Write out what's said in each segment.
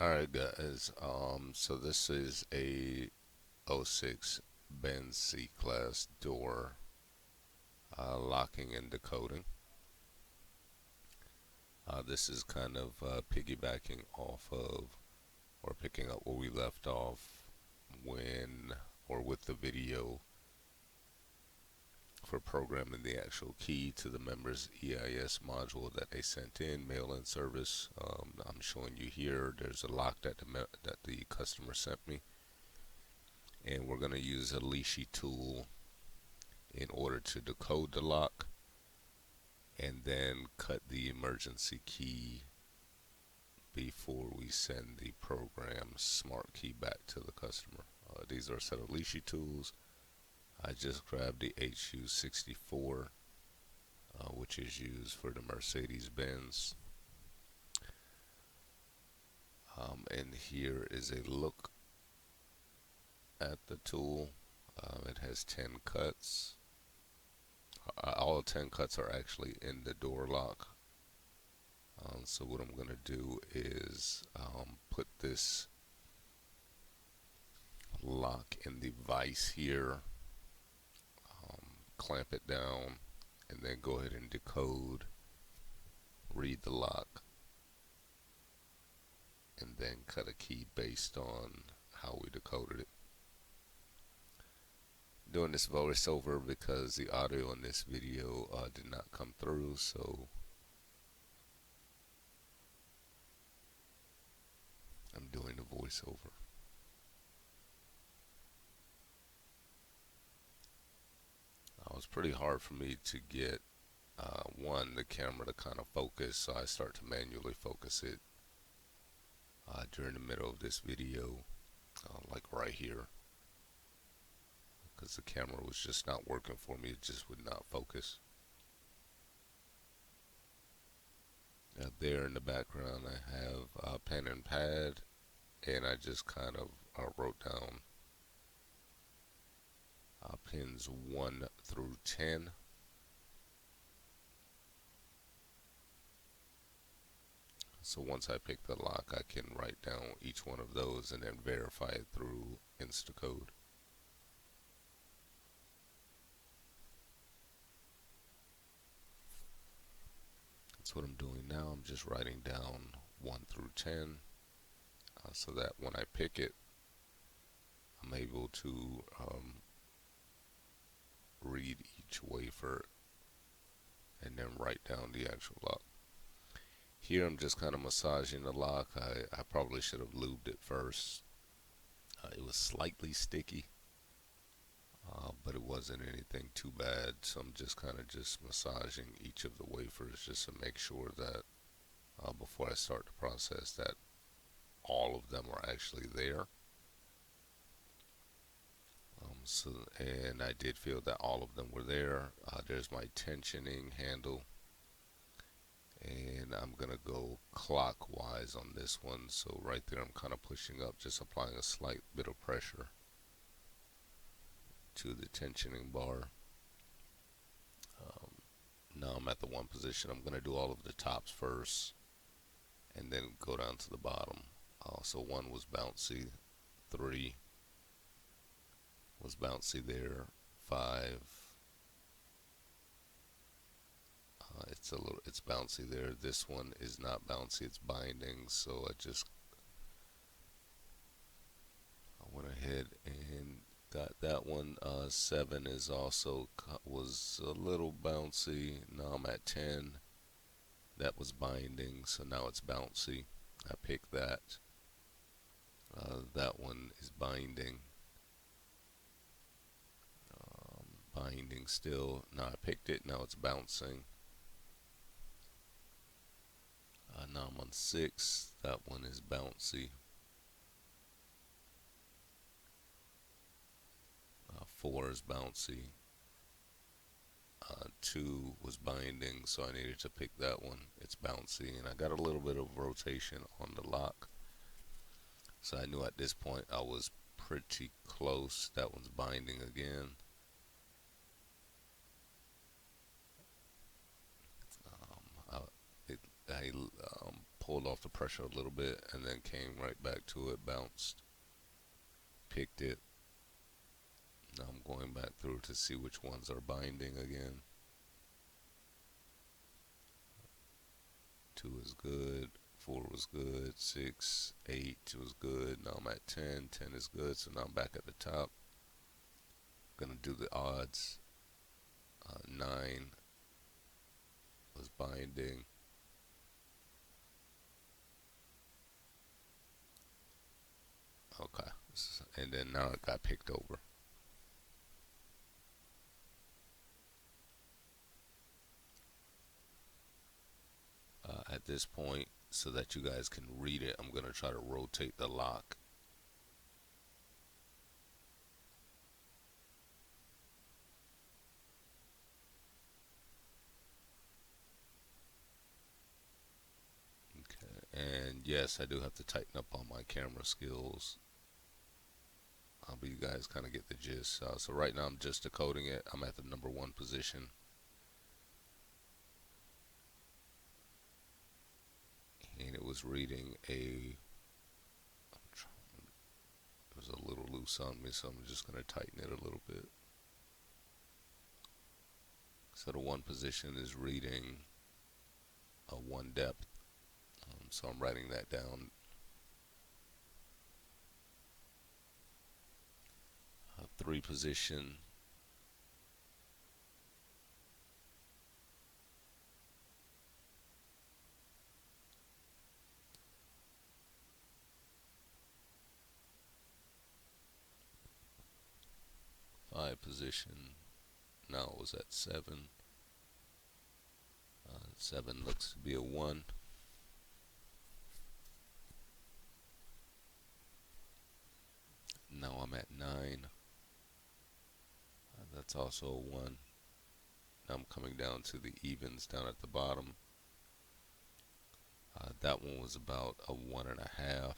Alright guys, so this is a '06 Benz C-Class door locking and decoding. This is kind of piggybacking off of, or picking up where we left off when, or with the video for programming the actual key to the members EIS module that they sent in, mail-in service. I'm showing you here, there's a lock that the customer sent me. And we're going to use a Lishi tool in order to decode the lock and then cut the emergency key before we send the program smart key back to the customer. These are a set of Lishi tools. I just grabbed the HU64, which is used for the Mercedes Benz. And here is a look at the tool. It has 10 cuts. All 10 cuts are actually in the door lock. So what I'm going to do is put this lock in the vise here, clamp it down, and then go ahead and decode, read the lock, and then cut a key based on how we decoded it. Doing this voiceover because the audio in this video did not come through, so I'm doing the voiceover. It was pretty hard for me to get the camera to kind of focus, so I start to manually focus it during the middle of this video, like right here, because the camera was just not working for me. It just would not focus. There in the background I have a pen and pad, and I just kind of wrote down pins 1 through 10. So once I pick the lock, I can write down each one of those and then verify it through Decode. That's what I'm doing now. I'm just writing down 1 through 10 so that when I pick it, I'm able to read each wafer and then write down the actual lock. Here I'm just kind of massaging the lock. I probably should have lubed it first. It was slightly sticky, but it wasn't anything too bad. So I'm just kind of just massaging each of the wafers just to make sure that before I start the process that all of them are actually there. And I did feel that all of them were there. There's my tensioning handle. And I'm gonna go clockwise on this one, so right there I'm kind of pushing up, just applying a slight bit of pressure to the tensioning bar. Now I'm at the 1 position. I'm gonna do all of the tops first and then go down to the bottom. So 1 was bouncy, 3 was bouncy there, 5 it's bouncy there. This one is not bouncy, it's binding, so I went ahead and got that one. 7 is also was a little bouncy. Now I'm at 10. That was binding, so now it's bouncy. I picked that. That one is binding. Binding still. Now I picked it, now it's bouncing. Now I'm on 6. That one is bouncy. 4 is bouncy. 2 was binding, so I needed to pick that one. It's bouncy, and I got a little bit of rotation on the lock. So I knew at this point I was pretty close. That one's binding again. I pulled off the pressure a little bit and then came right back to it, bounced, picked it. Now I'm going back through to see which ones are binding again. 2 is good, 4 was good, 6, 8 was good. Now I'm at 10, 10 is good, so now I'm back at the top. I'm gonna do the odds. 9 was binding. Okay, and then now it got picked over. At this point, so that you guys can read it, I'm going to try to rotate the lock. Okay, and yes, I do have to tighten up on my camera skills. But you guys kind of get the gist. So right now I'm just decoding it. I'm at the number 1 position. And it was reading it was a little loose on me, so I'm just going to tighten it a little bit. So the 1 position is reading a 1 depth. So I'm writing that down. 3 position. Position. Now it was at 7. 7 looks to be a 1. Now I'm at 9. That's also a 1. Now I'm coming down to the evens down at the bottom. That one was about a 1.5.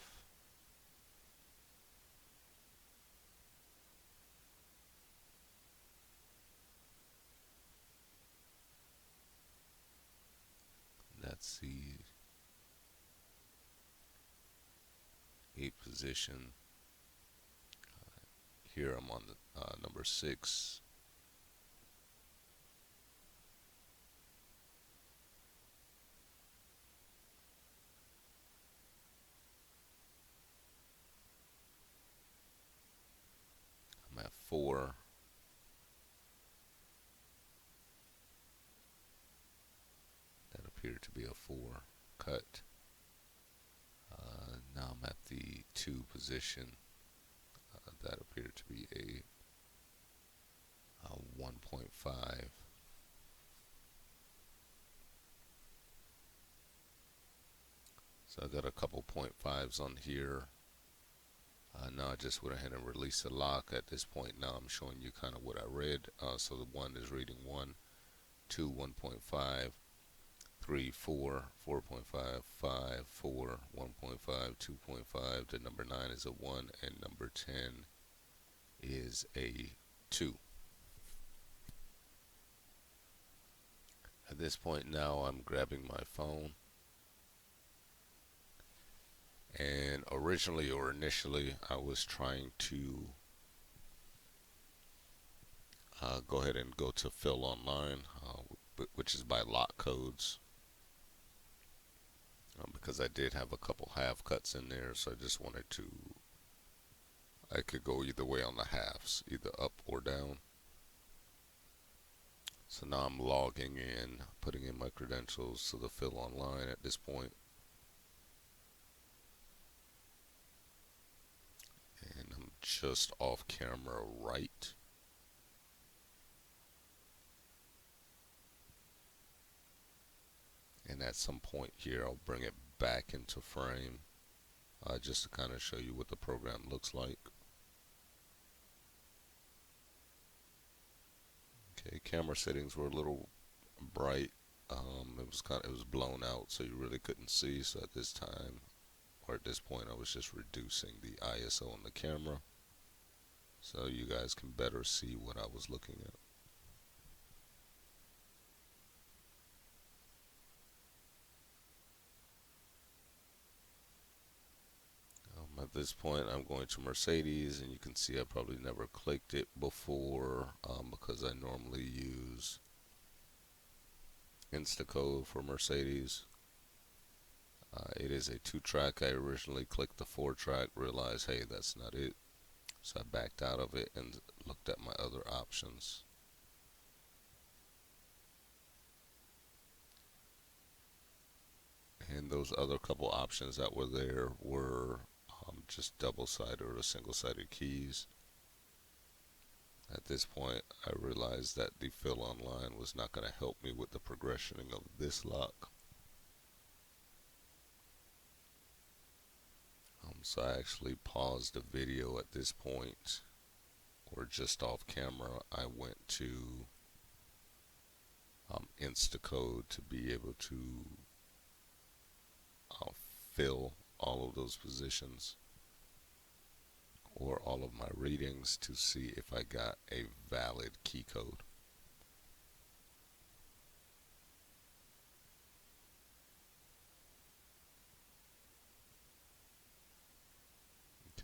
That's the 8 position. Here I'm on the number 6. I'm at 4. That appeared to be a 4 cut. Now I'm at the 2 position. That appeared to be a 1.5. So I got a couple 0.5s on here. Now I just went ahead and released the lock. At this point now I'm showing you kind of what I read. So the 1 is reading 1, 2, 1.5, 3, 4, 4.5, 5, 4, 1.5, 2.5. The number 9 is a 1, and number 10 is a 2. At this point now I'm grabbing my phone. And originally or initially I was trying to go ahead and go to fill online, which is by lock codes, because I did have a couple half cuts in there, so I just wanted to, I could go either way on the halves, either up or down. So now I'm logging in, putting in my credentials to the fill online at this point. And I'm just off camera right. And at some point here I'll bring it back into frame, just to kind of show you what the program looks like. Okay, camera settings were a little bright. It was blown out, so you really couldn't see. So at this time, or at this point, I was just reducing the ISO on the camera, so you guys can better see what I was looking at. this point, I'm going to Mercedes, and you can see I probably never clicked it before because I normally use Instacode for Mercedes. It is a 2-track. I originally clicked the 4-track, realized, hey, that's not it. So I backed out of it and looked at my other options. And those other couple options that were there were just double-sided or single-sided keys. At this point, I realized that the fill online was not going to help me with the progressioning of this lock. So I actually paused the video at this point, or just off camera. I went to Instacode to be able to fill all of those positions or all of my readings to see if I got a valid key code.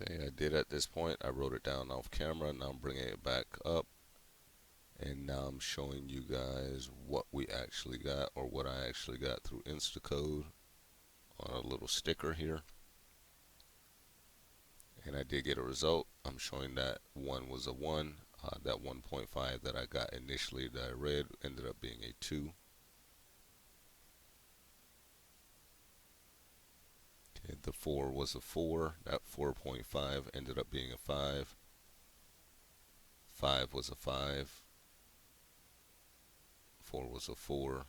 Okay, I did at this point. I wrote it down off camera. Now I'm bringing it back up, and now I'm showing you guys what we actually got, or what I actually got through Instacode on a little sticker here. And I did get a result. I'm showing that 1 was a 1. That 1.5 that I got initially that I read ended up being a 2. Okay, the 4 was a 4. That 4.5 ended up being a 5. 5 was a 5. 4 was a 4.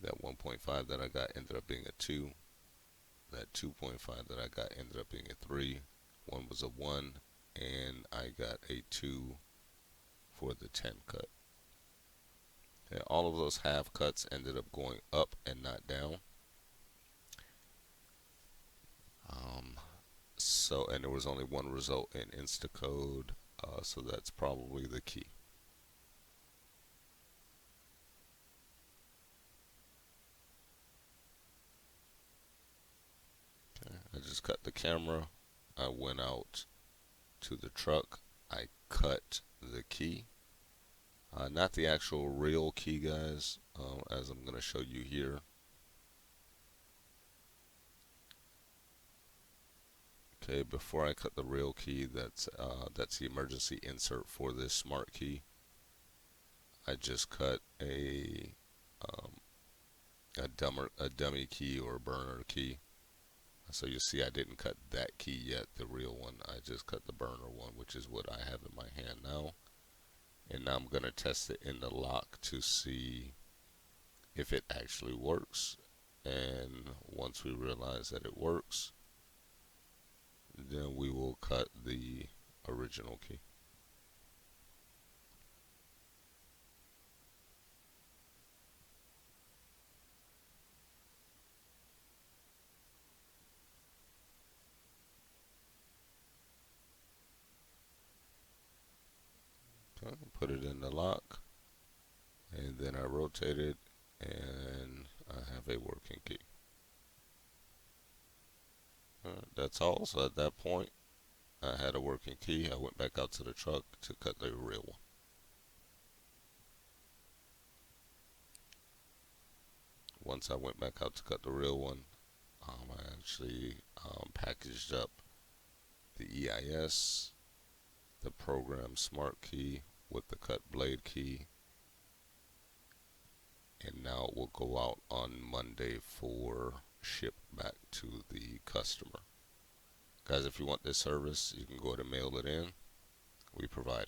That 1.5 that I got ended up being a 2. That 2.5 that I got ended up being a 3. 1 was a 1. And I got a 2 for the 10 cut. Okay, all of those half cuts ended up going up and not down. And there was only one result in Instacode, so that's probably the key. Okay, I just cut the camera. I went out to the truck. I cut the key. Not the actual real key, guys, as I'm going to show you here. Okay, before I cut the real key, that's the emergency insert for this smart key. I just cut a dummy key or a burner key. So you see I didn't cut that key yet, the real one. I just cut the burner one, which is what I have in my hand now. And now I'm going to test it in the lock to see if it actually works. And once we realize that it works, then we will cut the original key. Okay, put it in the lock, and then I rotate it, and I have a working key. That's all. So at that point, I had a working key. I went back out to the truck to cut the real one. Once I went back out to cut the real one, I actually packaged up the EIS, the program smart key with the cut blade key, and now it will go out on Monday for ship back to the customer. Guys, if you want this service, you can go ahead and mail it in. We provide